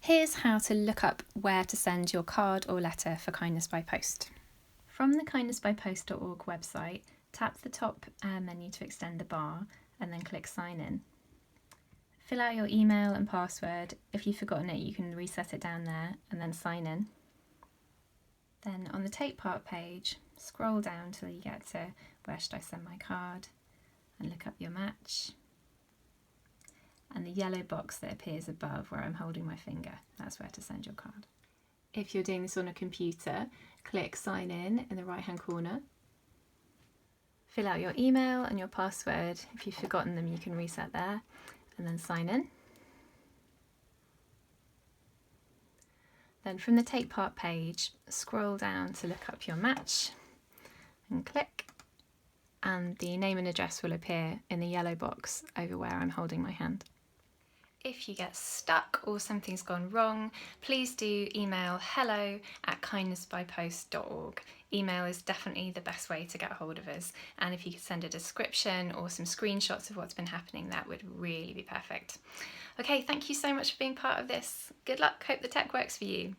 Here's how to look up where to send your card or letter for Kindness by Post. From the kindnessbypost.org website, tap the top menu to extend the bar and then click Sign In. Fill out your email and password. If you've forgotten it, you can reset it down there and then sign in. Then on the Take Part page, scroll down till you get to Where Should I Send My Card, and look up your match. And the yellow box that appears above where I'm holding my finger, that's where to send your card. If you're doing this on a computer, click Sign In the right hand corner. Fill out your email and your password. If you've forgotten them, you can reset there and then sign in. Then from the Take Part page, scroll down to look up your match and click, and the name and address will appear in the yellow box over where I'm holding my hand. If you get stuck or something's gone wrong, please do email hello@kindnessbypost.org. Email is definitely the best way to get hold of us, and if you could send a description or some screenshots of what's been happening, that would really be perfect. Okay, thank you so much for being part of this. Good luck, hope the tech works for you.